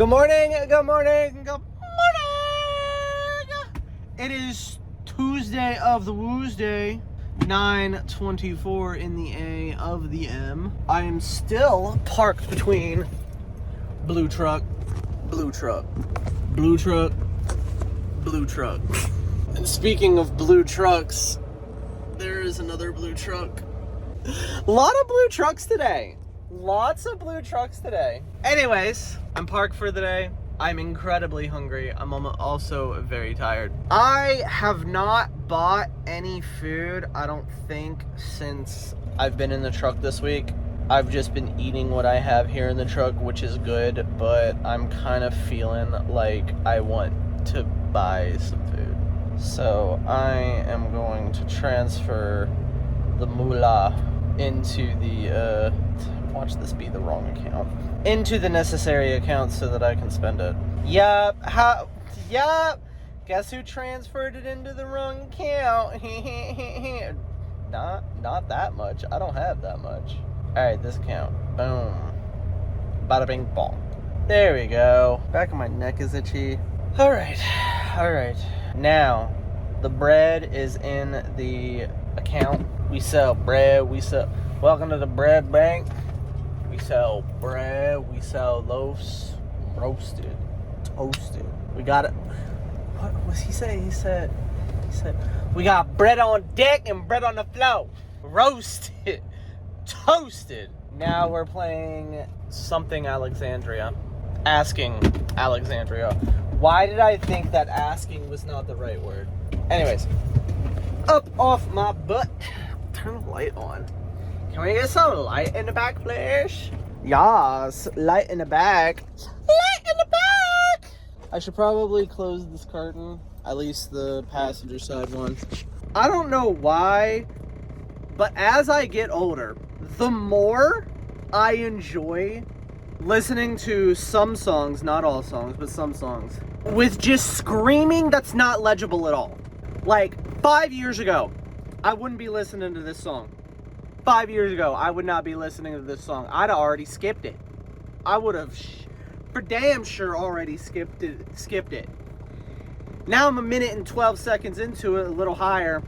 Good morning, good morning, good morning. It is Tuesday of the Woosday, 9:24 in the A of the M. I am still parked between blue truck, blue truck, blue truck, blue truck. And speaking of blue trucks, there is another blue truck. A lot of blue trucks today. Lots of blue trucks today. Anyways, I'm parked for the day. I'm incredibly hungry. I'm also very tired. I have not bought any food, I don't think, since I've been in the truck this week. I've just been eating what I have here in the truck, which is good, but I'm kind of feeling like I want to buy some food. So I am going to transfer the moolah into the, watch this be the wrong account, into the necessary account so that I can spend it. Yup, guess who transferred it into the wrong account? Not that much. I don't have that much. Alright, this account. Boom. Bada bing bong. There we go. Back of my neck is itchy. Alright. Now, the bread is in the account. We sell bread. Welcome to the bread bank. We sell bread. We sell loaves. Roasted. Toasted. We got it. What was he saying? He said, we got bread on deck and bread on the floor. Roasted. Toasted. Now we're playing something Alexandria. Asking Alexandria. Why did I think that asking was not the right word? Anyways. Up off my butt. Turn the light on. Can we get some light in the back, please? Yas, light in the back. Light in the back! I should probably close this curtain, at least the passenger side one. I don't know why, but as I get older, the more I enjoy listening to some songs, not all songs, but some songs, with just screaming that's not legible at all. Like, 5 years ago, I wouldn't be listening to this song. 5 years ago, I would not be listening to this song. I'd already skipped it. I would have, for damn sure, already skipped it. Now I'm a minute and 12 seconds into it, a little higher.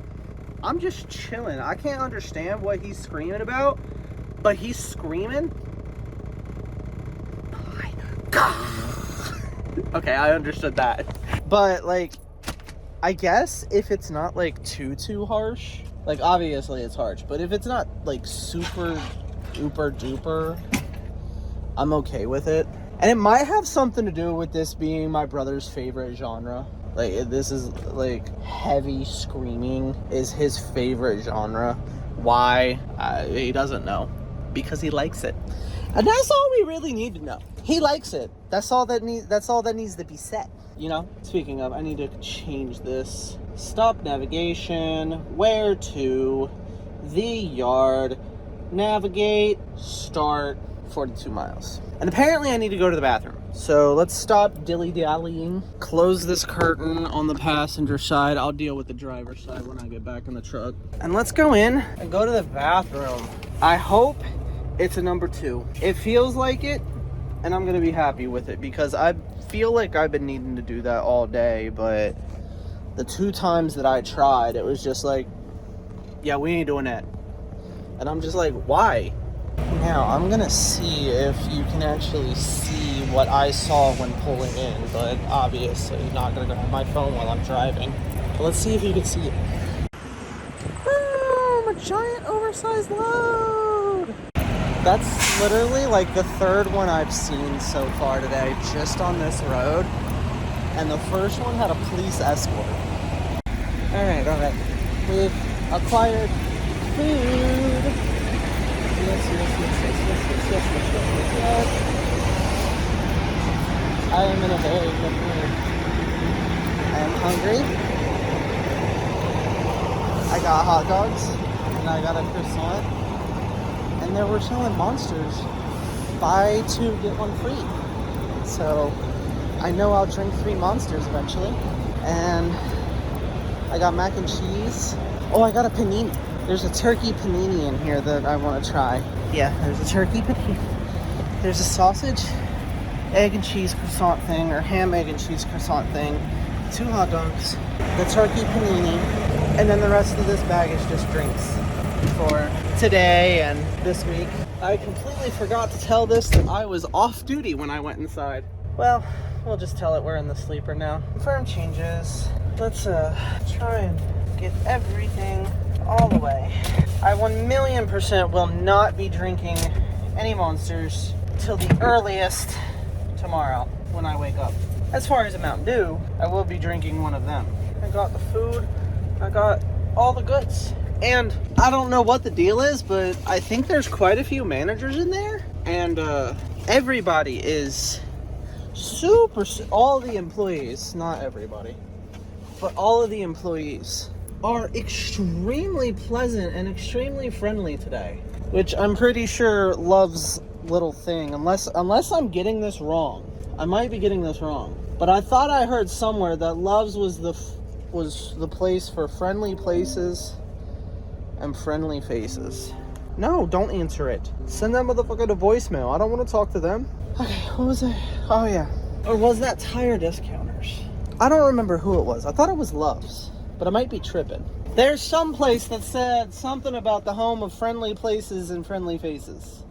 I'm just chilling. I can't understand what he's screaming about, but he's screaming. My God. Okay, I understood that. But, like, I guess if it's not, like, too harsh, like, obviously it's harsh, but if it's not, like, super duper, I'm okay with it. And it might have something to do with this being my brother's favorite genre. Like, this is, like, heavy screaming is his favorite genre. Why? He doesn't know. Because he likes it. And that's all we really need to know. He likes it. That's all that needs to be said. You know, speaking of, I need to change this. Stop navigation, where to, the yard, navigate, start, 42 miles. And apparently I need to go to the bathroom. So let's stop dilly-dallying. Close this curtain on the passenger side. I'll deal with the driver's side when I get back in the truck. And let's go in and go to the bathroom. I hope it's a number 2. It feels like it, and I'm gonna be happy with it because I feel like I've been needing to do that all day, but the 2 times that I tried, it was just like, yeah, we ain't doing that. And I'm just like, why? Now, I'm gonna see if you can actually see what I saw when pulling in, but obviously not gonna grab my phone while I'm driving. But let's see if you can see it. Boom! A giant oversized load! That's literally like the 3rd one I've seen so far today, just on this road. And the first one had a police escort. Alright. We've acquired food. Yes. I am in a very good mood. I am hungry. I got hot dogs. And I got a croissant. And they were selling Monsters. Buy 2, get 1 free. So I know I'll drink 3 Monsters eventually. And I got mac and cheese. Oh, I got a panini. There's a turkey panini in here that I want to try. Yeah, there's a turkey panini. There's a sausage. egg and cheese croissant thing, or ham, egg, and cheese croissant thing, 2 hot dogs, the turkey panini, and then the rest of this bag is just drinks for today and this week. I completely forgot to tell this that I was off duty when I went inside. Well, we'll just tell it we're in the sleeper now. Confirm changes. Let's try and get everything all the way. I 1,000,000% will not be drinking any Monsters till the earliest tomorrow when I wake up. As far as a Mountain Dew, I will be drinking one of them. I got the food, I got all the goods. And I don't know what the deal is, but I think there's quite a few managers in there. And everybody is all the employees, not everybody, but all of the employees are extremely pleasant and extremely friendly today. Which I'm pretty sure Love's little thing, unless I'm getting this wrong. I might be getting this wrong. But I thought I heard somewhere that Love's was the place for friendly places and friendly faces. No, don't answer it. Send that motherfucker to voicemail. I don't want to talk to them. Okay, what was I? Oh yeah. Or was that Tire Discounters? I don't remember who it was. I thought it was Love's, but I might be tripping. There's some place that said something about the home of friendly places and friendly faces.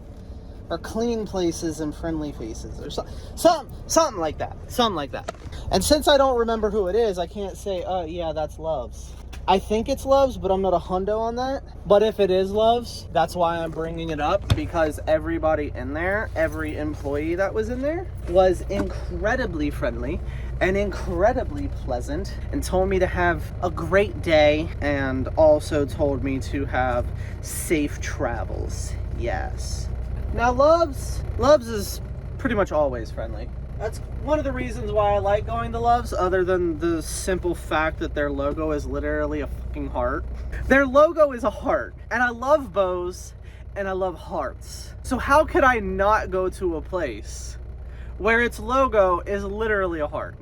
Or clean places and friendly faces. Or something like that. Something like that. And since I don't remember who it is, I can't say, oh yeah, that's Love's. I think it's Love's, but I'm not a hundo on that. But if it is Love's, that's why I'm bringing it up, because everybody in there, every employee that was in there, was incredibly friendly and incredibly pleasant, and told me to have a great day, and also told me to have safe travels. Yes. Now Love's is pretty much always friendly. That's one of the reasons why I like going to Love's, other than the simple fact that their logo is literally a fucking heart. Their logo is a heart, and I love bows, and I love hearts. So how could I not go to a place where its logo is literally a heart?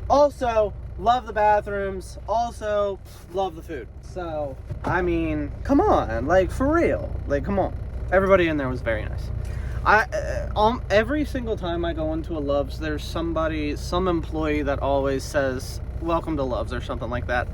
Also, love the bathrooms, also love the food. So, I mean, come on, like, for real. Like, come on. Everybody in there was very nice. Every single time I go into a Love's, there's some employee that always says, welcome to Love's, or something like that.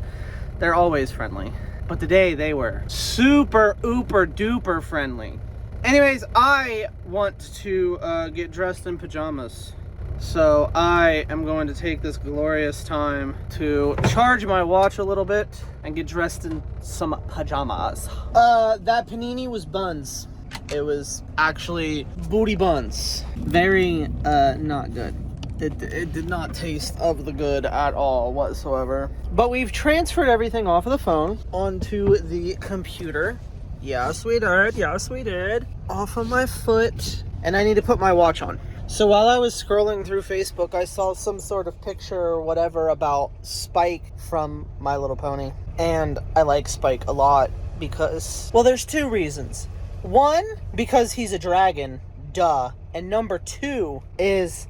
They're always friendly. But today they were super, ooper, duper friendly. Anyways, I want to get dressed in pajamas. So I am going to take this glorious time to charge my watch a little bit and get dressed in some pajamas. That panini was buns. It was actually booty buns. Very not good. It did not taste of the good at all whatsoever. But we've transferred everything off of the phone onto the computer. Yes, we did. Yes, we did. Off of my foot. And I need to put my watch on. So while I was scrolling through Facebook, I saw some sort of picture or whatever about Spike from My Little Pony. And I like Spike a lot because, well, there's 2 reasons. 1, because he's a dragon, duh. And number 2 is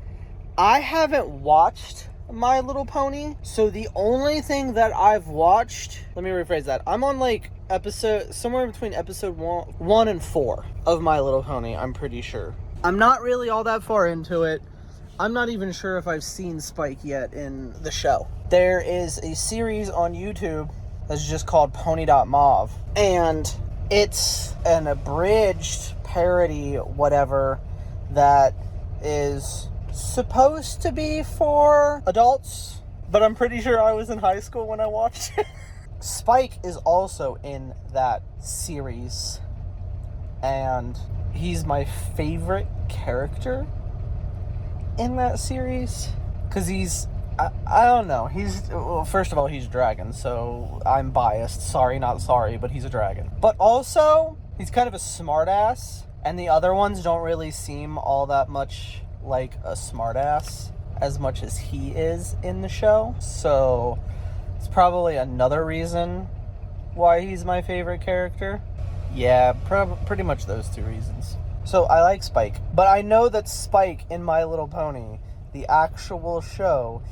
I haven't watched My Little Pony, so the only thing that I've watched, let me rephrase that. I'm on like somewhere between episode 1 and 4 of My Little Pony, I'm pretty sure. I'm not really all that far into it. I'm not even sure if I've seen Spike yet in the show. There is a series on YouTube that's just called Pony.mov, and it's an abridged parody, whatever, that is supposed to be for adults, but I'm pretty sure I was in high school when I watched it. Spike is also in that series, and he's my favorite character in that series, because he's, I don't know, well, first of all, he's a dragon, so I'm biased, sorry, not sorry, but he's a dragon. But also, he's kind of a smartass, and the other ones don't really seem all that much like a smartass as much as he is in the show, so it's probably another reason why he's my favorite character. Yeah, pretty much those 2 reasons. So I like Spike, but I know that Spike in My Little Pony, the actual show,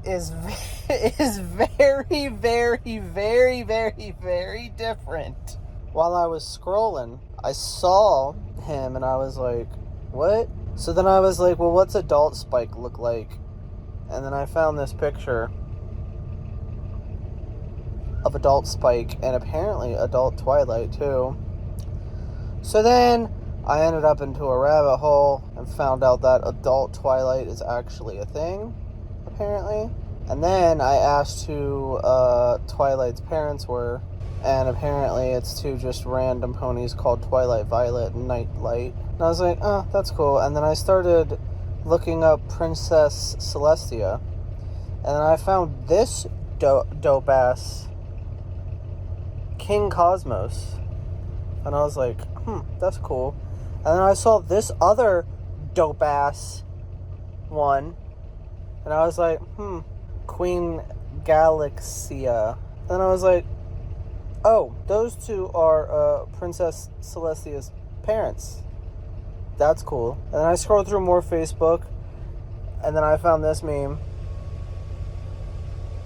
is very, very, very, very, very different. While I was scrolling, I saw him and I was like, what? So then I was like, well, what's adult Spike look like? And then I found this picture of adult Spike and apparently adult Twilight too. So then I ended up into a rabbit hole and found out that adult Twilight is actually a thing, apparently. And then I asked who Twilight's parents were, and apparently it's two just random ponies called Twilight Violet and Nightlight. And I was like, oh, that's cool. And then I started looking up Princess Celestia, and then I found this dope-ass King Cosmos. And I was like, that's cool. And then I saw this other dope-ass one, and I was like, Queen Galaxia. And I was like, oh, those two are Princess Celestia's parents. That's cool. And then I scrolled through more Facebook, and then I found this meme.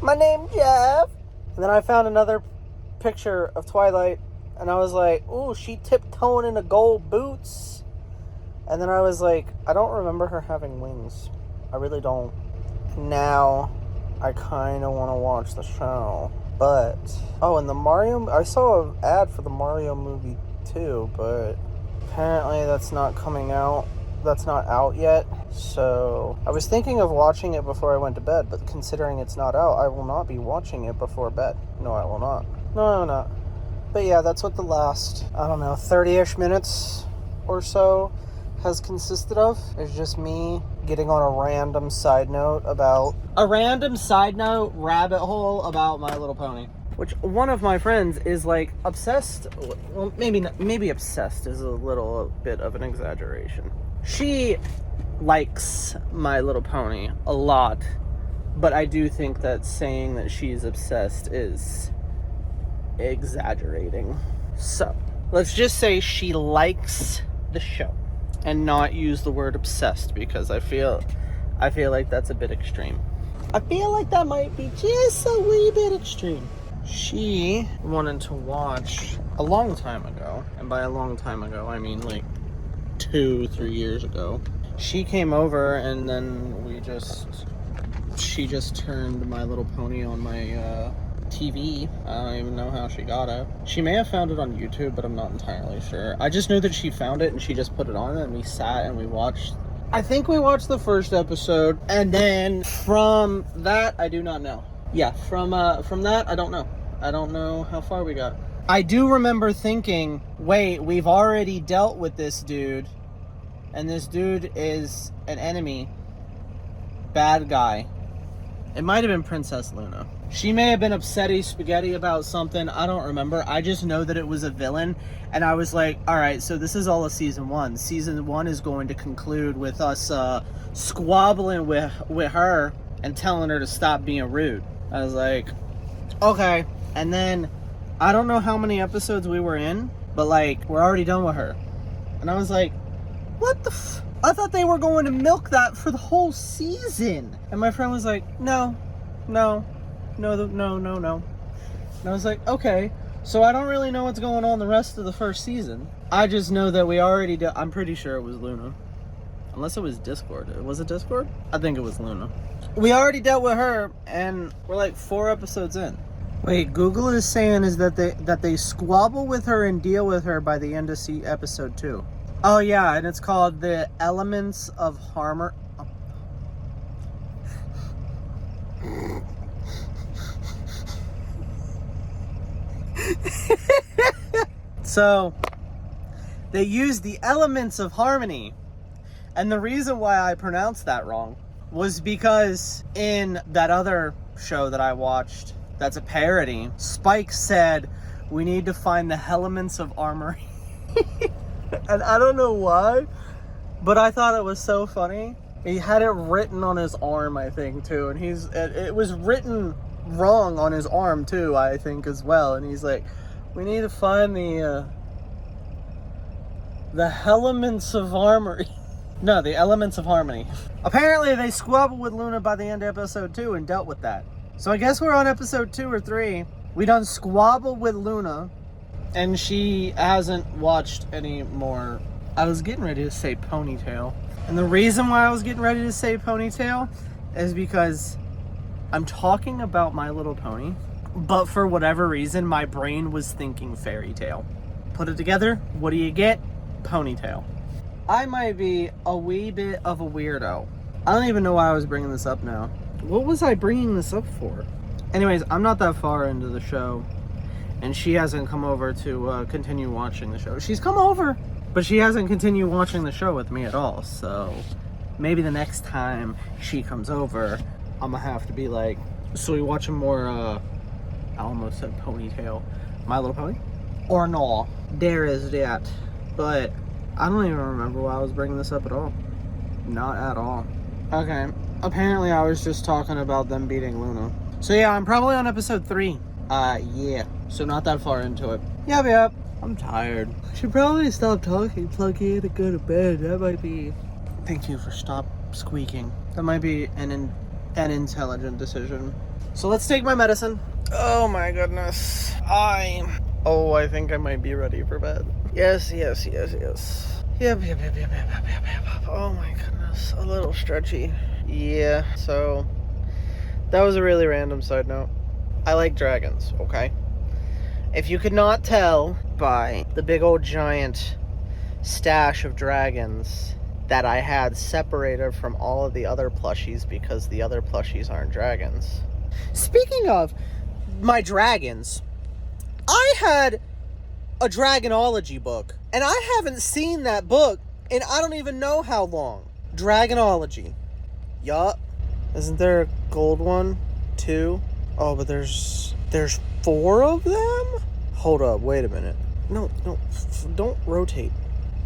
My name's Jeff. And then I found another picture of Twilight, and I was like, ooh, she tiptoeing in the gold boots. And then I was like, I don't remember her having wings. I really don't. Now, I kind of want to watch the show. But, and the Mario, I saw an ad for the Mario movie too, but apparently that's not coming out. That's not out yet. So, I was thinking of watching it before I went to bed, but considering it's not out, I will not be watching it before bed. No, I will not. No, I will not. But yeah, that's what the last, 30-ish minutes or so has consisted of. It's just me getting on a random side note rabbit hole about My Little Pony. Which one of my friends is like obsessed. Well, maybe obsessed is a little bit of an exaggeration. She likes My Little Pony a lot, but I do think that saying that she's obsessed is exaggerating. So, let's just say she likes the show and not use the word obsessed, because I feel like that's a bit extreme. I feel like that might be just a wee bit extreme. She wanted to watch a long time ago, and by a long time ago, I mean like 2-3 years ago. She came over, and then she just turned My Little Pony on my TV. I don't even know how she got it. She may have found it on YouTube, but I'm not entirely sure. I just know that she found it and she just put it on, and we sat and we watched. I think we watched the first episode, and then from that, I do not know. Yeah, from that, I don't know. I don't know how far we got. I do remember thinking, wait, we've already dealt with this dude, and this dude is an enemy. Bad guy. It might have been Princess Luna. She may have been upsetty spaghetti about something. I don't remember. I just know that it was a villain. And I was like, all right, so this is all of season 1. Season 1 is going to conclude with us squabbling with her and telling her to stop being rude. I was like, okay. And then I don't know how many episodes we were in, but like, we're already done with her. And I was like, what the I thought they were going to milk that for the whole season. And my friend was like, no. And I was like, okay. So I don't really know what's going on the rest of the first season. I just know that we already did. I'm pretty sure it was Luna. Unless it was Discord. Was it Discord? I think it was Luna. We already dealt with her, and we're like 4 episodes in. Wait, Google is saying is that they squabble with her and deal with her by the end of episode 2. Oh yeah, and it's called The Elements of Harmony. So, they use the elements of harmony. And the reason why I pronounced that wrong was because in that other show that I watched, that's a parody, Spike said, we need to find the elements of armory. And I don't know why, but I thought it was so funny. He had it written on his arm, I think, too. And it was written wrong on his arm, too, I think, as well. And he's like, we need to find the elements of armory. No, the elements of harmony. Apparently, they squabbled with Luna by the end of episode 2 and dealt with that. So I guess we're on episode 2 or 3. We done squabbled with Luna, and she hasn't watched any more. I was getting ready to say ponytail. And the reason why I was getting ready to say ponytail is because I'm talking about My Little Pony, but for whatever reason, my brain was thinking fairy tale. Put it together, what do you get? Ponytail. I might be a wee bit of a weirdo. I don't even know why I was bringing this up now. What was I bringing this up for? Anyways, I'm not that far into the show, and she hasn't come over to continue watching the show. She's come over, but she hasn't continued watching the show with me at all, so maybe the next time she comes over, I'm gonna have to be like, so we watching more, I almost said ponytail, My Little Pony? Or no, there is that. But I don't even remember why I was bringing this up at all. Not at all. Okay, apparently I was just talking about them beating Luna. So yeah, I'm probably on episode 3. Yeah, so not that far into it. Yep, I'm tired. I should probably stop talking, plug in, and go to bed. That might be... Thank you for stop squeaking. That might be an intelligent decision. So let's take my medicine. Oh my goodness. I think I might be ready for bed. Yes. Yep. Oh my goodness. A little stretchy. Yeah, so that was a really random side note. I like dragons, okay? If you could not tell by the big old giant stash of dragons that I had separated from all of the other plushies because the other plushies aren't dragons. Speaking of my dragons, I had a Dragonology book, and I haven't seen that book in I don't even know how long. Dragonology. Yup. Isn't there a gold one too? Oh, but there's 4 of them? Hold up, wait a minute. No, don't rotate.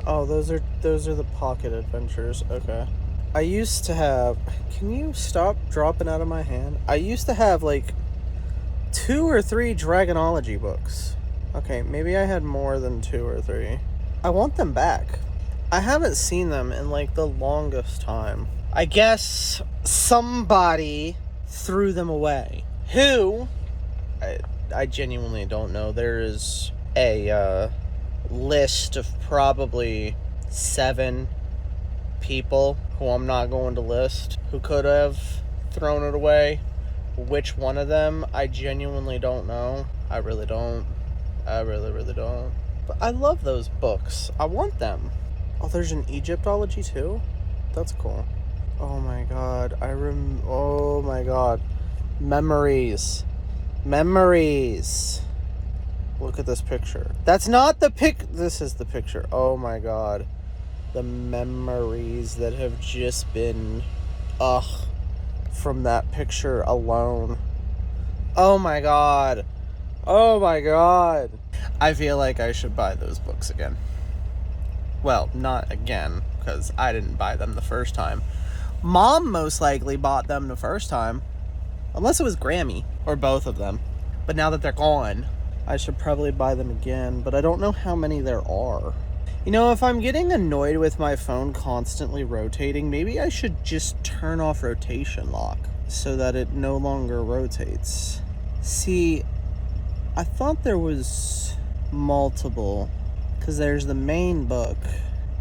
Oh, those are the pocket adventures. Okay. I used to have... Can you stop dropping out of my hand? I used to have like 2 or 3 Dragonology books. Okay, maybe I had more than 2 or 3. I want them back. I haven't seen them in like the longest time. I guess somebody threw them away. Who? I genuinely don't know. There is a list of probably 7 people who I'm not going to list who could have thrown it away. Which one of them, I genuinely don't know. I really don't. I really don't. But I love those books. I want them. Oh, there's an Egyptology too? That's cool. Oh my god. Oh my god. Memories. Look at this picture. That's not the This is the picture. Oh my god. The memories that have just been... from that picture alone. Oh my god. I feel like I should buy those books again. Well, not again, because I didn't buy them the first time. Mom most likely bought them the first time. Unless it was Grammy, or both of them. But now that they're gone, I should probably buy them again, but I don't know how many there are. You know, if I'm getting annoyed with my phone constantly rotating, maybe I should just turn off rotation lock so that it no longer rotates. See, I thought there was multiple, because there's the main book,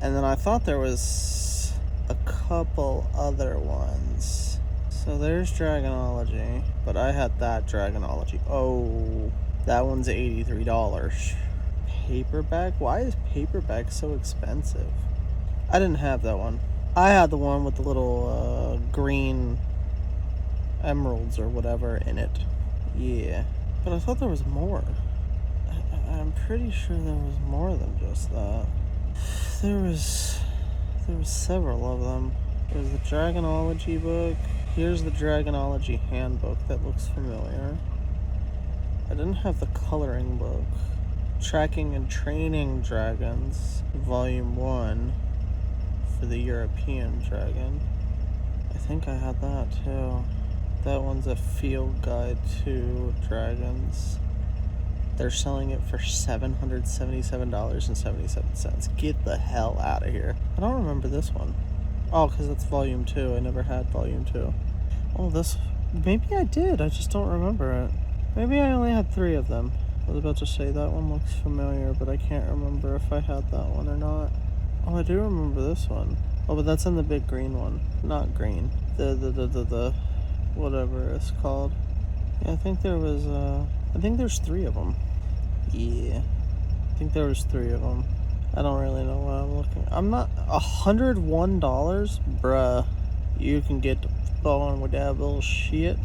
and then I thought there was a couple other ones. So there's Dragonology, but I had that Dragonology. Oh, that one's $83. Paperback? Why is paperback so expensive? I didn't have that one. I had the one with the little green emeralds or whatever in it. Yeah. But I thought there was more. I'm pretty sure there was more than just that. There was several of them. There's the Dragonology book. Here's the Dragonology handbook. That looks familiar. I didn't have the coloring book. Tracking and Training Dragons, Volume 1, for the European Dragon. I think I had that too. That one's a field guide to dragons. They're selling it for $777.77. Get the hell out of here. I don't remember this one. Oh, because it's Volume 2. I never had Volume 2. Oh, this... Maybe I did. I just don't remember it. Maybe I only had 3 of them. I was about to say that one looks familiar, but I can't remember if I had that one or not. Oh, I do remember this one. Oh, but that's in the big green one. Not green. The whatever it's called. Yeah, I think there's 3 of them. Yeah. I think there was 3 of them. I don't really know what I'm looking. I'm not $101, bruh. You can get going with that bullshit.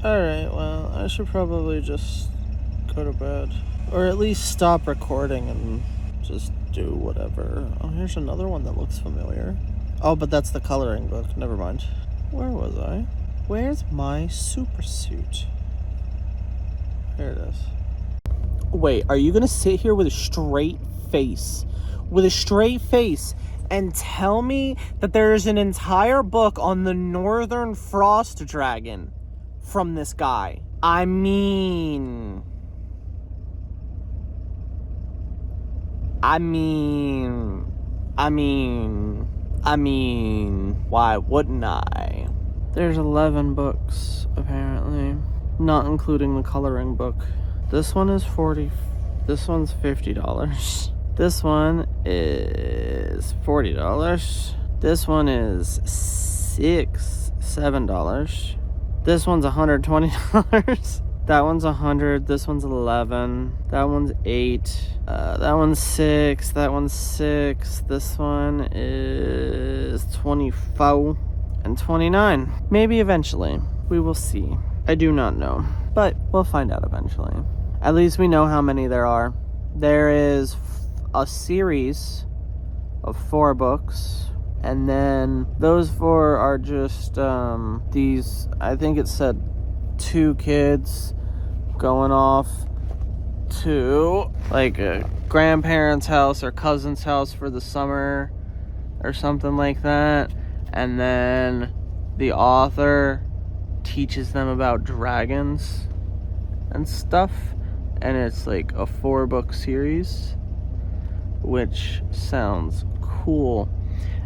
Alright, well, I should probably just go to bed. Or at least stop recording and just do whatever. Oh, here's another one that looks familiar. Oh, but that's the coloring book. Never mind. Where was I? Where's my super suit? Here it is. Wait, are you gonna sit here with a straight face? With a straight face and tell me that there's an entire book on the Northern Frost Dragon from this guy? I mean, why wouldn't I? There's 11 books, apparently. Not including the coloring book. This one is $40. This one's $50. This one is $40. This one is $7. This one's $120. That one's $100. This one's $11. That one's $8. That one's $6. That one's $6. This one is $24 and $29. Maybe eventually. We will see. I do not know, but we'll find out eventually. At least we know how many there are. There is a series of 4 books, and then those 4 are just these, I think it said 2 kids going off to like a grandparent's house or cousin's house for the summer or something like that, and then the author teaches them about dragons and stuff, and it's like a 4-book series, which sounds cool.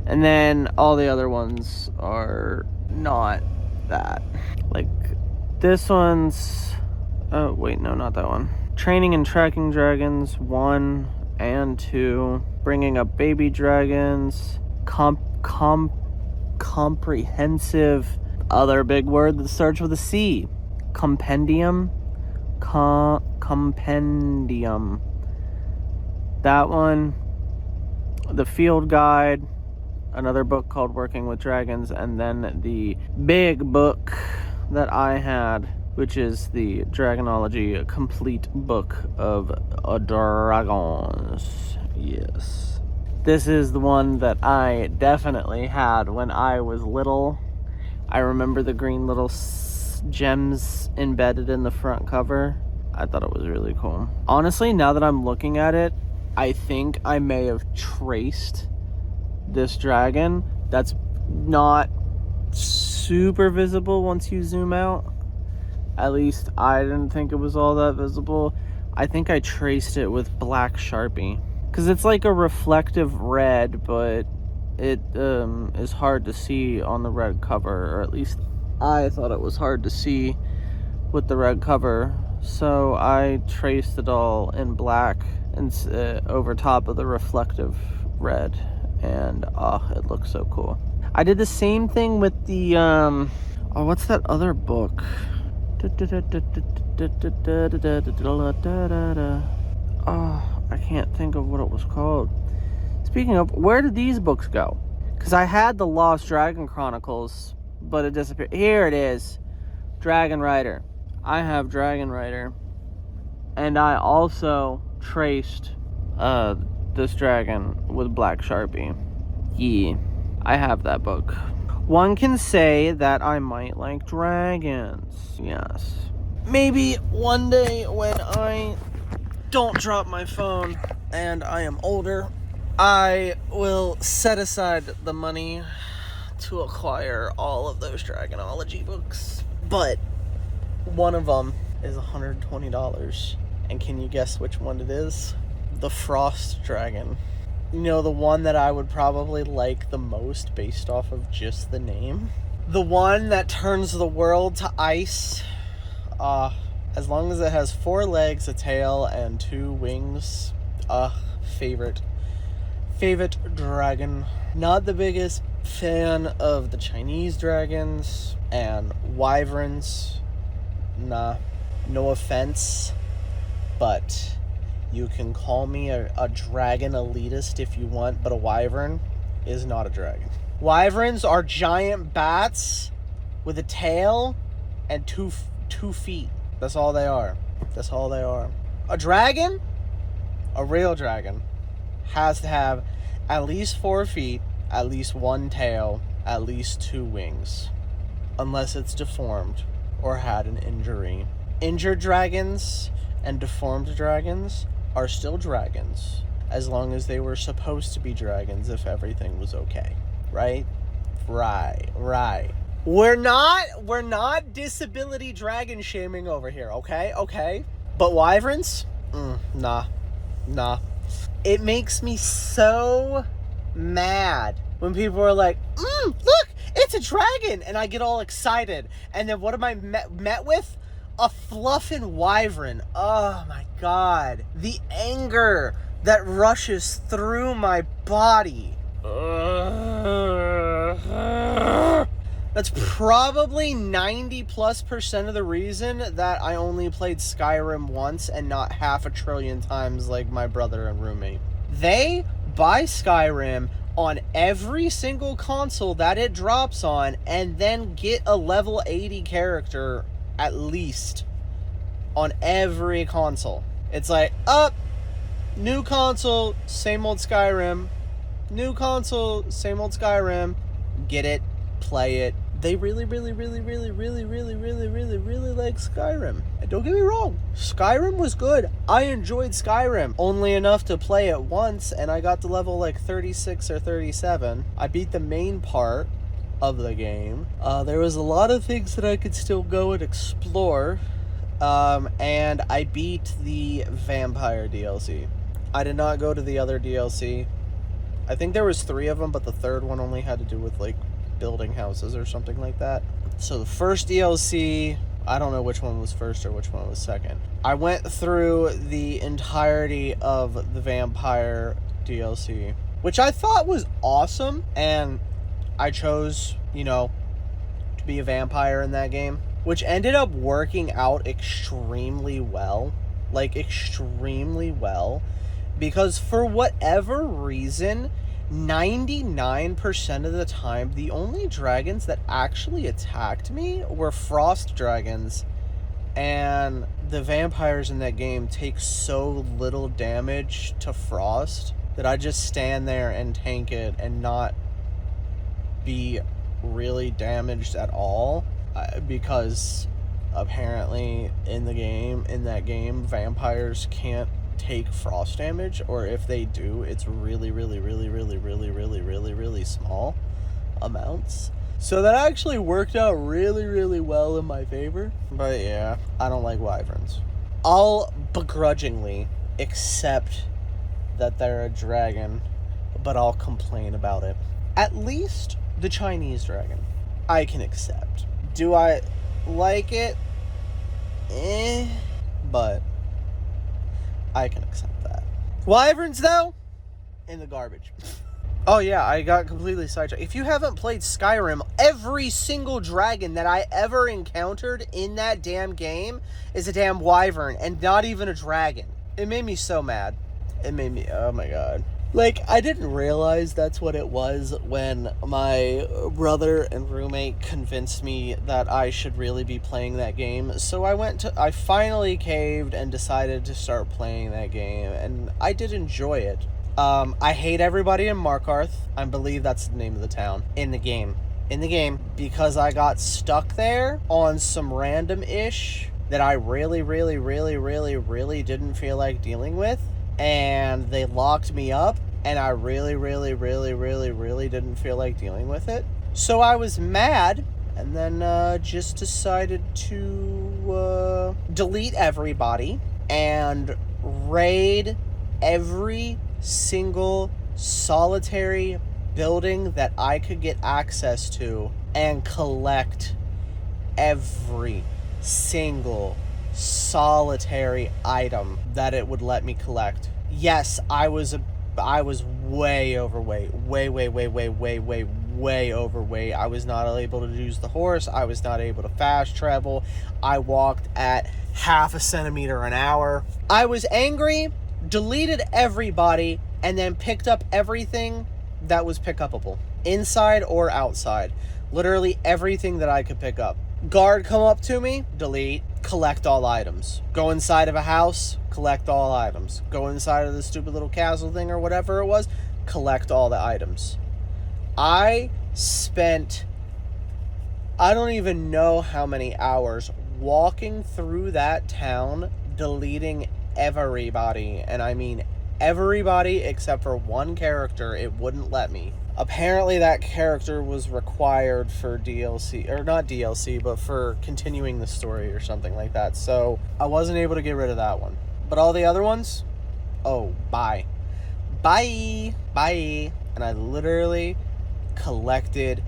And then all the other ones are not that. Like this one's, oh wait, no, not that one. Training and Tracking Dragons 1 and 2, Bringing Up Baby Dragons, comprehensive, other big word that starts with a C, compendium. Compendium. That one, the field guide, another book called Working with Dragons, and then the big book that I had, which is the Dragonology Complete Book of Dragons. Yes. This is the one that I definitely had when I was little. I remember the green little gems embedded in the front cover. I thought it was really cool. Honestly, now that I'm looking at it, I think I may have traced this dragon. That's not super visible once you zoom out. At least I didn't think it was all that visible. I think I traced it with black Sharpie. Because it's like a reflective red, but it is hard to see on the red cover, or at least I thought it was hard to see with the red cover. So I traced it all in black and over top of the reflective red, and it looks so cool. I did the same thing with the what's that other book? I can't think of what it was called. Speaking of, where did these books go? Because I had the Lost Dragon Chronicles, but it disappeared. Here it is. Dragon Rider. I have Dragon Rider. And I also traced this dragon with black Sharpie. Yeah, I have that book. One can say that I might like dragons. Yes. Maybe one day when I don't drop my phone and I am older, I will set aside the money to acquire all of those Dragonology books. But one of them is $120. And can you guess which one it is? The Frost Dragon. You know, the one that I would probably like the most based off of just the name. The one that turns the world to ice. As long as it has 4 legs, a tail, and 2 wings. Favorite dragon. Not the biggest fan of the Chinese dragons and wyverns. Nah, no offense, but you can call me a dragon elitist if you want, but a wyvern is not a dragon. Wyverns are giant bats with a tail and two feet. That's all they are. That's all they are. A dragon, a real dragon, has to have at least 4 feet, at least 1 tail, at least 2 wings. Unless it's deformed or had an injury. Injured dragons and deformed dragons are still dragons, as long as they were supposed to be dragons if everything was okay. Right? Right. We're not disability dragon shaming over here, okay? But wyverns? Nah. It makes me so mad when people are like, look, it's a dragon, and I get all excited. And then what am I met with? A fluffing wyvern. Oh my God. The anger that rushes through my body. That's probably 90+% of the reason that I only played Skyrim once and not 500 billion times like my brother and roommate. They buy Skyrim on every single console that it drops on and then get a level 80 character at least on every console. It's like, new console, same old Skyrim. New console, same old Skyrim. Get it, play it. They really like Skyrim. And don't get me wrong, Skyrim was good. I enjoyed Skyrim. Only enough to play it once, and I got to level like 36 or 37. I beat the main part of the game. There was a lot of things that I could still go and explore. And I beat the vampire DLC. I did not go to the other DLC. I think there was 3 of them, but the third one only had to do with like building houses or something like that. So the first DLC, I don't know which one was first or which one was second. I went through the entirety of the vampire DLC, which I thought was awesome, and I chose, to be a vampire in that game, which ended up working out extremely well. Like, extremely well. Because for whatever reason, 99% of the time, the only dragons that actually attacked me were frost dragons. And the vampires in that game take so little damage to frost that I just stand there and tank it and not be really damaged at all. Because apparently in that game, vampires can't take frost damage, or if they do, it's really small amounts. So that actually worked out really well in my favor. But yeah, I don't like wyverns. I'll begrudgingly accept that they're a dragon, but I'll complain about it. At least the Chinese dragon I can accept. Do I like it? But I can accept that. Wyverns, though, in the garbage. Oh yeah, I got completely sidetracked. If you haven't played Skyrim, every single dragon that I ever encountered in that damn game is a damn wyvern, and not even a dragon. It made me so mad. Oh my God. Like, I didn't realize that's what it was when my brother and roommate convinced me that I should really be playing that game. So I finally caved and decided to start playing that game, and I did enjoy it. I hate everybody in Markarth. I believe that's the name of the town. In the game, because I got stuck there on some random-ish that I really didn't feel like dealing with. And they locked me up, and I really didn't feel like dealing with it. So I was mad, and then just decided to delete everybody and raid every single solitary building that I could get access to and collect every single solitary item that it would let me collect. Yes, I was way overweight. Way way overweight. I was not able to use the horse. I was not able to fast travel. I walked at half a centimeter an hour. I was angry, deleted everybody, and then picked up everything that was pick-upable, inside or outside. Literally everything that I could pick up. Guard come up to me, delete, collect all items. Go inside of a house, collect all items. Go inside of the stupid little castle thing or whatever it was, collect all the items. I spent, I don't even know how many hours walking through that town, deleting everybody. And I mean everybody except for one character. It wouldn't let me. Apparently that character was required for DLC, or not DLC, but for continuing the story or something like that. So I wasn't able to get rid of that one. But all the other ones, oh, bye. Bye. Bye. And I literally collected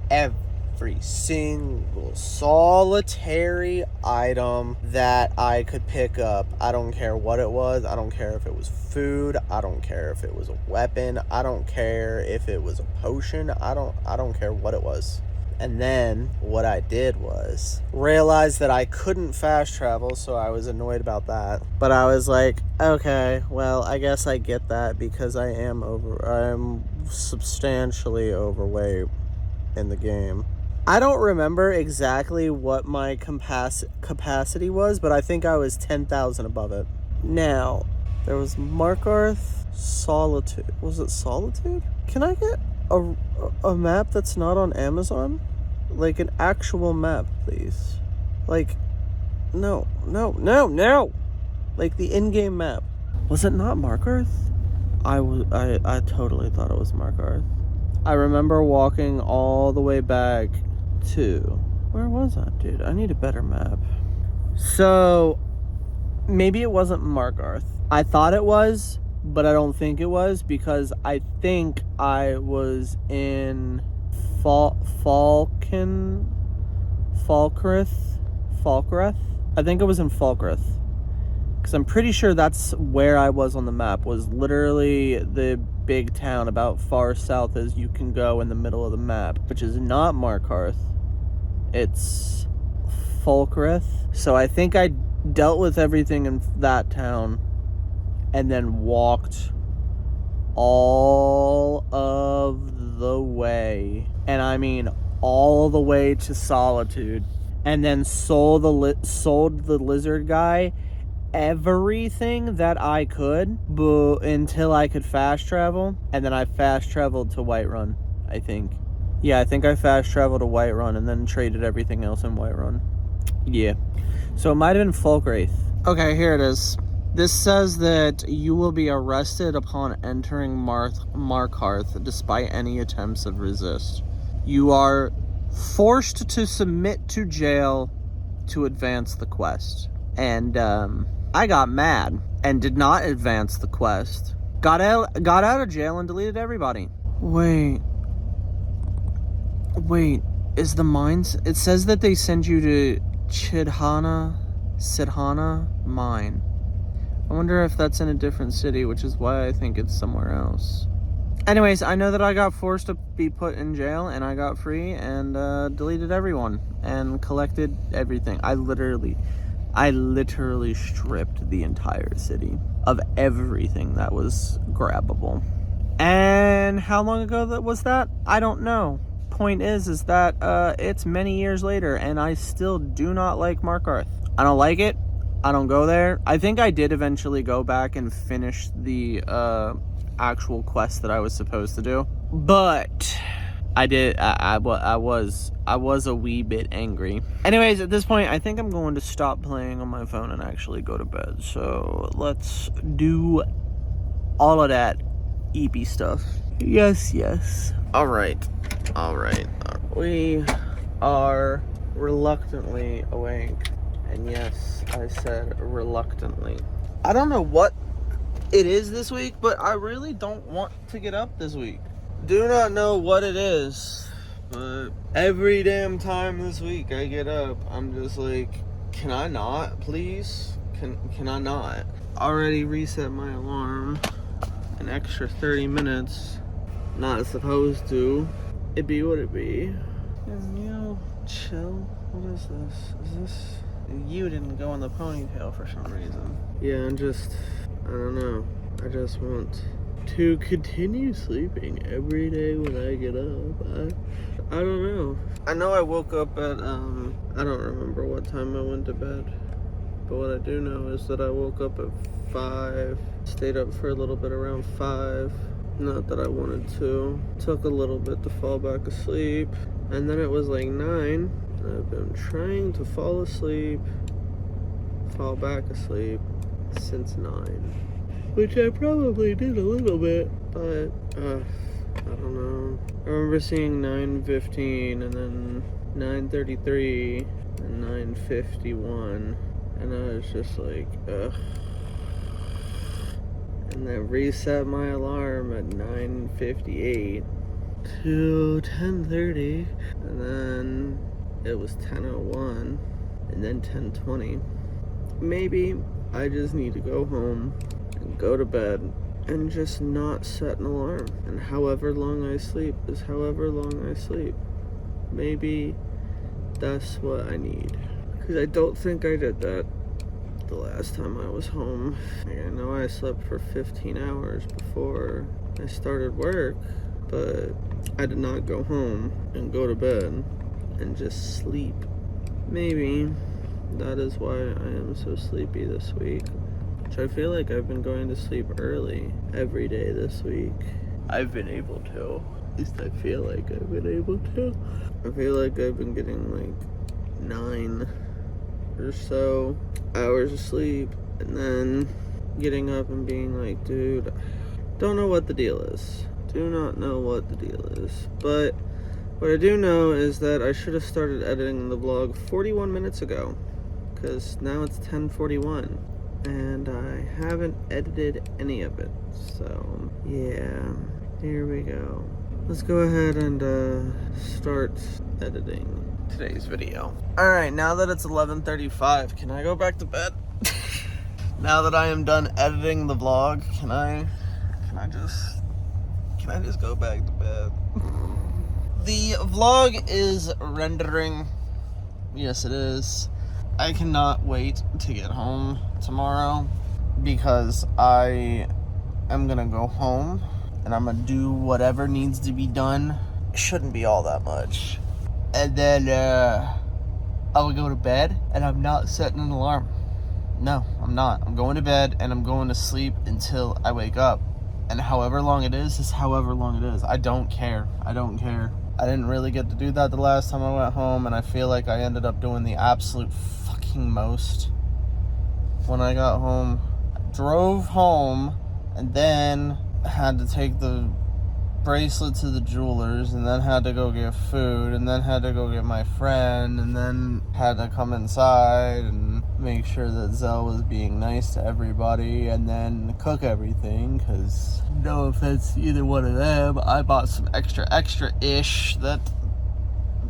every single solitary item that I could pick up. I don't care what it was. I don't care if it was food. I don't care if it was a weapon. I don't care if it was a potion. I don't care what it was. And then what I did was realize that I couldn't fast travel, so I was annoyed about that. But I was like, okay, well, I guess I get that because I'm substantially overweight in the game. I don't remember exactly what my capacity was, but I think I was 10,000 above it. Now, there was Markarth, Solitude. Was it Solitude? Can I get a map that's not on Amazon? Like an actual map, please. Like, no. Like the in-game map. Was it not Markarth? I totally thought it was Markarth. I remember walking all the way back to... Where was I, dude? I need a better map. So, maybe it wasn't Markarth. I thought it was, but I don't think it was, because I think I was in Falkreth? I think it was in Falkreth. Because I'm pretty sure that's where I was on the map, was literally the big town about far south as you can go in the middle of the map, which is not Markarth. It's Falkreth. So I think I dealt with everything in that town and then walked all of the way, and I mean all the way to Solitude, and then sold the lizard guy everything that I could until I could fast travel, and then I fast traveled to Whiterun, I think. Yeah, I think I fast traveled to Whiterun and then traded everything else in Whiterun. Yeah. So it might have been Falkreath. Okay, here it is. This says that you will be arrested upon entering Markarth despite any attempts of resist. You are forced to submit to jail to advance the quest. And I got mad and did not advance the quest. Got out of jail and deleted everybody. Wait, is the mines... It says that they send you to Sidhana Mine. I wonder if that's in a different city, which is why I think it's somewhere else. Anyways, I know that I got forced to be put in jail, and I got free, and deleted everyone, and collected everything. I literally stripped the entire city of everything that was grabbable. And how long ago was that? I don't know. Point is that it's many years later, and I still do not like Markarth. I don't like it. I don't go there. I think I did eventually go back and finish the actual quest that I was supposed to do, but I was a wee bit angry. Anyways, at this point, I think I'm going to stop playing on my phone and actually go to bed. So let's do all of that EP stuff. Yes. All right. We are reluctantly awake. And yes, I said reluctantly. I don't know what it is this week, but I really don't want to get up this week. Do not know what it is, but every damn time this week I get up, I'm just like, can I not, please? Can I not? Already reset my alarm an extra 30 minutes. Not supposed to. it be what it be. And, you know, chill. What is this? Is this... You didn't go in the ponytail for some reason. Yeah, I'm just... I don't know. I just want to continue sleeping every day when I get up. I don't know. I know I woke up at, I don't remember what time I went to bed. But what I do know is that I woke up at 5, stayed up for a little bit around 5. Not that I wanted to. Took a little bit to fall back asleep. And then it was like 9. I've been trying to fall back asleep since 9. Which I probably did a little bit, but, I don't know. I remember seeing 9:15 and then 9:33 and 9:51. And I was just like, ugh. And then reset my alarm at 9:58 to 10:30. And then it was 10:01 and then 10:20. Maybe I just need to go home and go to bed and just not set an alarm. And however long I sleep is however long I sleep. Maybe that's what I need. Because I don't think I did that the last time I was home. I know I slept for 15 hours before I started work, but I did not go home and go to bed and just sleep. Maybe that is why I am so sleepy this week. Which I feel like I've been going to sleep early every day this week. I've been able to. At least I feel like I've been able to. I feel like I've been getting like 9 or so hours of sleep, and then getting up and being like, dude, don't know what the deal is. Do not know what the deal is. But what I do know is that I should have started editing the vlog 41 minutes ago, because now it's 10:41 and I haven't edited any of it. So yeah, here we go. Let's go ahead and start editing today's video. Alright, now that it's 11:35, can I go back to bed? Now that I am done editing the vlog, can I just go back to bed? The vlog is rendering. Yes, it is. I cannot wait to get home tomorrow because I am gonna go home and I'm gonna do whatever needs to be done. It shouldn't be all that much. And then I will go to bed and I'm not setting an alarm. No, I'm not. I'm going to bed and I'm going to sleep until I wake up. And however long it is however long it is. I don't care. I don't care. I didn't really get to do that the last time I went home, and I feel like I ended up doing the absolute fucking most when I got home. I drove home and then had to take the bracelet to the jeweler's, and then had to go get food, and then had to go get my friend, and then had to come inside and make sure that Zell was being nice to everybody, and then cook everything, because no offense to either one of them, I bought some extra-ish that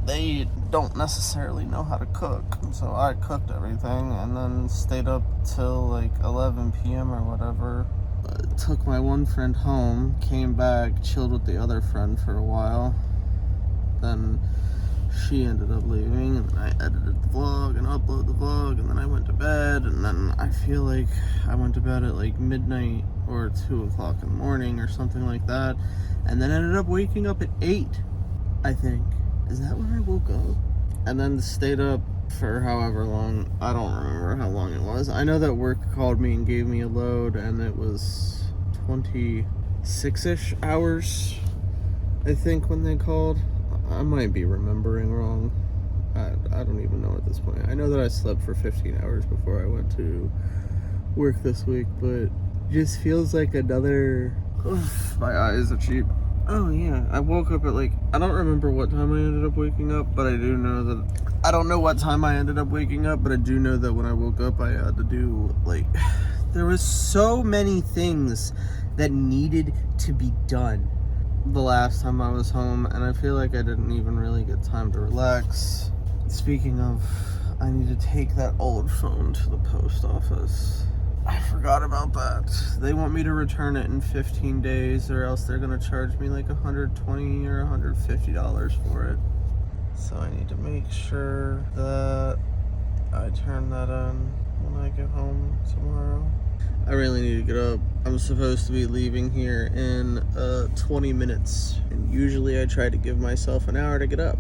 they don't necessarily know how to cook. So I cooked everything, and then stayed up till like 11 p.m. or whatever. Took my one friend home, came back, chilled with the other friend for a while. Then she ended up leaving, and then I edited the vlog and uploaded the vlog, and then I went to bed, and then I feel like I went to bed at like midnight or 2 o'clock in the morning or something like that, and then ended up waking up at 8, I think. Is that when I woke up? And then stayed up for however long. I don't remember how long it was. I know that work called me and gave me a load, and it was 26-ish hours, I think, when they called. I might be remembering wrong. I don't even know at this point. I know that I slept for 15 hours before I went to work this week, but just feels like another... my eyes are cheap. Oh yeah, I woke up at like... I don't remember what time I ended up waking up, but I do know that... I don't know what time I ended up waking up, but I do know that when I woke up, I had to do, like... There was so many things that needed to be done the last time I was home, and I feel like I didn't even really get time to relax. Speaking of, I need to take that old phone to the post office. I forgot about that. They want me to return it in 15 days or else they're gonna charge me like $120 or $150 for it. So I need to make sure that I turn that in when I get home tomorrow. I really need to get up. I'm supposed to be leaving here in 20 minutes. And usually I try to give myself an hour to get up.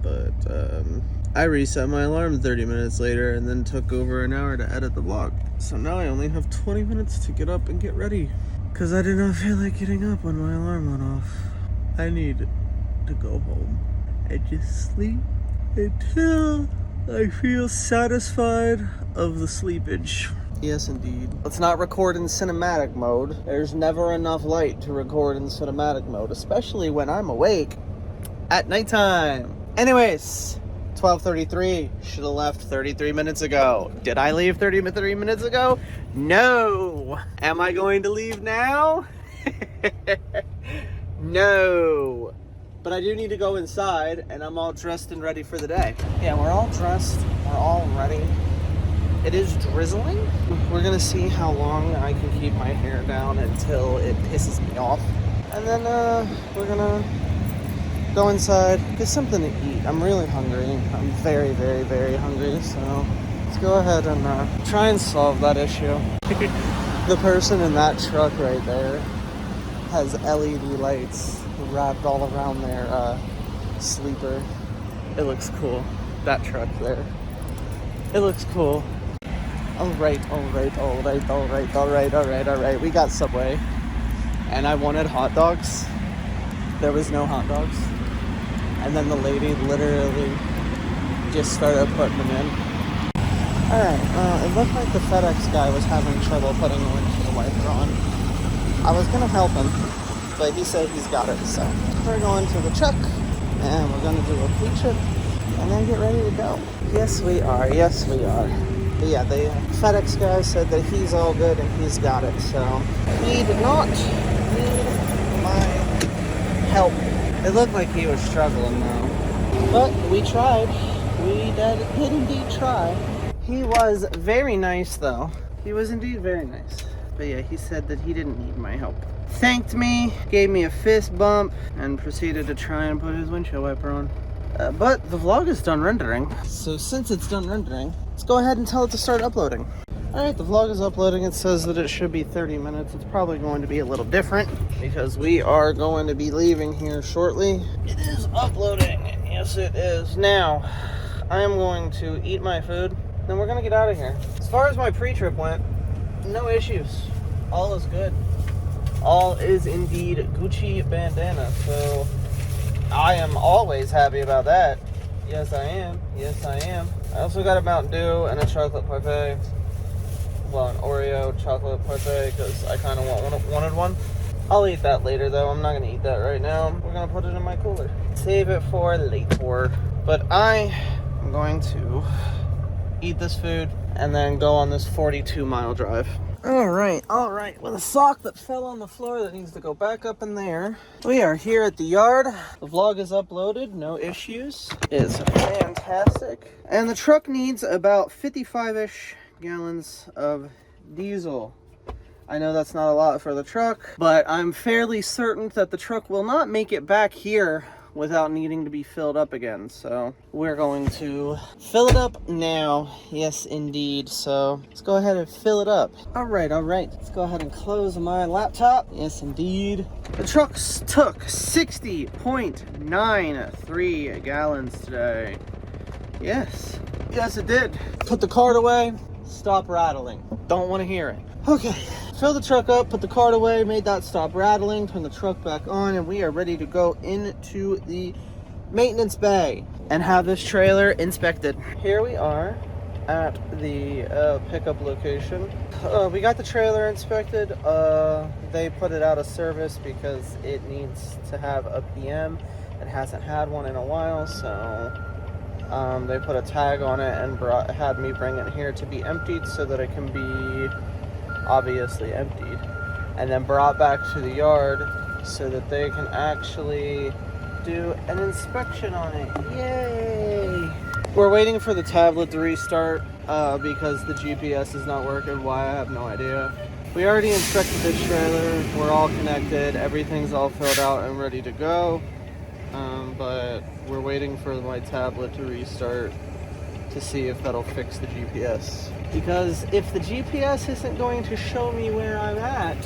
But I reset my alarm 30 minutes later and then took over an hour to edit the vlog. So now I only have 20 minutes to get up and get ready. Because I did not feel like getting up when my alarm went off. I need to go home and just sleep until I feel satisfied of the sleepage. Yes, indeed. Let's not record in cinematic mode. There's never enough light to record in cinematic mode, especially when I'm awake at nighttime. Anyways, 12:33. Should have left 33 minutes ago. Did I leave 33 minutes ago? No. Am I going to leave now? No. But I do need to go inside, and I'm all dressed and ready for the day. Yeah, we're all dressed. We're all ready. It is drizzling. We're gonna see how long I can keep my hair down until it pisses me off. And then we're gonna go inside, get something to eat. I'm really hungry. I'm very, very, very hungry. So let's go ahead and try and solve that issue. The person in that truck right there has LED lights wrapped all around their sleeper. It looks cool. That truck there. It looks cool. All right. We got Subway. And I wanted hot dogs. There was no hot dogs. And then the lady literally just started putting them in. Alright, it looked like the FedEx guy was having trouble putting the windshield wiper on. I was gonna help him, but he said he's got it, so we're going to the truck, and we're gonna do a quick trip, and then get ready to go. Yes, we are. But yeah, the FedEx guy said that he's all good and he's got it, so he did not need my help. It looked like he was struggling though. But we tried. We did indeed try. He was very nice though. He was indeed very nice. But yeah, he said that he didn't need my help. Thanked me, gave me a fist bump, and proceeded to try and put his windshield wiper on. But the vlog is done rendering. So since it's done rendering, let's go ahead and tell it to start uploading. Alright, the vlog is uploading. It says that it should be 30 minutes. It's probably going to be a little different because we are going to be leaving here shortly. It is uploading. Yes, it is. Now, I am going to eat my food, then we're going to get out of here. As far as my pre-trip went, no issues. All is good. All is indeed Gucci bandana. So I am always happy about that. Yes, I am. Yes, I am. I also got a Mountain Dew and a chocolate parfait. Well, an Oreo chocolate parfait because I kind of wanted one. I'll eat that later though. I'm not going to eat that right now. We're going to put it in my cooler. Save it for later. But I am going to eat this food and then go on this 42-mile drive. Alright. With a sock that fell on the floor that needs to go back up in there. We are here at the yard. The vlog is uploaded, no issues. It's fantastic. And the truck needs about 55-ish gallons of diesel. I know that's not a lot for the truck, but I'm fairly certain that the truck will not make it back here without needing to be filled up again. So we're going to fill it up now. Yes, indeed. So let's go ahead and fill it up. All right. Let's go ahead and close my laptop. Yes, indeed. The trucks took 60.93 gallons today. Yes, it did. Put the cart away. Stop rattling. Don't want to hear it. Okay. Fill the truck up, put the cart away, made that stop rattling, turn the truck back on, and we are ready to go into the maintenance bay and have this trailer inspected. Here we are at the pickup location. We got the trailer inspected. They put it out of service because it needs to have a PM. It hasn't had one in a while, so they put a tag on it and had me bring it here to be emptied so that it can be obviously emptied and then brought back to the yard so that they can actually do an inspection on it. Yay! We're waiting for the tablet to restart because the GPS is not working. Why, I have no idea. We already inspected this trailer. We're all connected. Everything's all filled out and ready to go. But we're waiting for my tablet to restart to see if that'll fix the GPS. Because if the GPS isn't going to show me where I'm at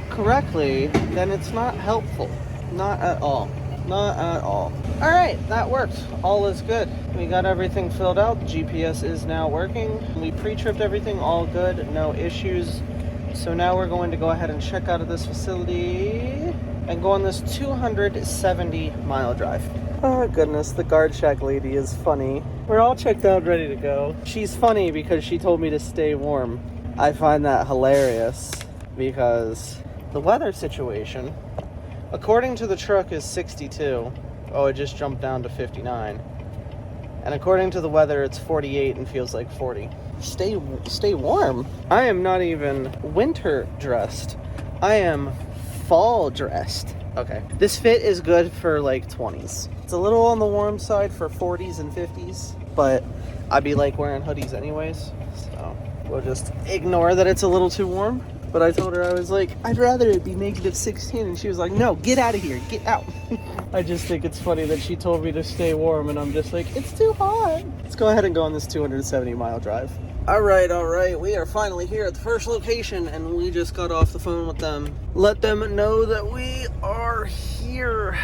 correctly, then it's not helpful. Not at all. Not at all. Alright, that worked. All is good. We got everything filled out. GPS is now working. We pre-tripped everything, all good, no issues. So now we're going to go ahead and check out of this facility and go on this 270-mile drive. Oh goodness, the guard shack lady is funny. We're all checked out, ready to go. She's funny because she told me to stay warm. I find that hilarious because the weather situation, according to the truck, is 62. Oh, it just jumped down to 59. And according to the weather, it's 48 and feels like 40. Stay warm. I am not even winter dressed. I am fall dressed. Okay. This fit is good for like 20s. It's a little on the warm side for 40s and 50s, but I'd be like wearing hoodies anyways. So we'll just ignore that it's a little too warm. But I told her, I was like, I'd rather it be negative 16. And she was like, no, get out of here. Get out. I just think it's funny that she told me to stay warm. And I'm just like, it's too hot. Let's go ahead and go on this 270-mile drive. All right. We are finally here at the first location. And we just got off the phone with them. Let them know that we are here.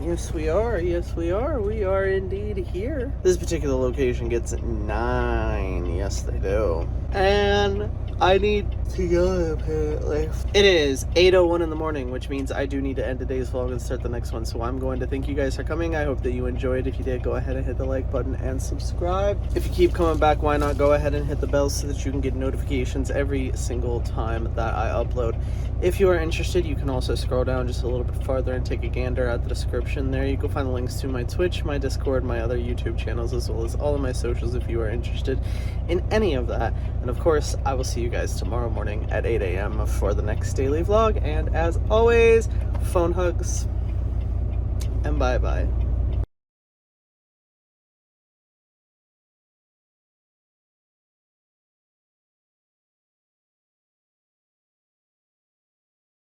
Yes, we are. Yes, we are. We are indeed here. This particular location gets 9. Yes, they do. And I need to go, apparently. It is 8:01 in the morning, which means I do need to end today's vlog and start the next one. So I'm going to thank you guys for coming. I hope that you enjoyed. If you did, go ahead and hit the like button and subscribe. If you keep coming back, why not go ahead and hit the bell so that you can get notifications every single time that I upload. If you are interested, you can also scroll down just a little bit farther and take a gander at the description. There you can find the links to my Twitch, my Discord, my other YouTube channels, as well as all of my socials if you are interested in any of that. And of course, I will see you guys tomorrow morning at 8 a.m. for the next daily vlog. And as always, phone hugs and bye-bye.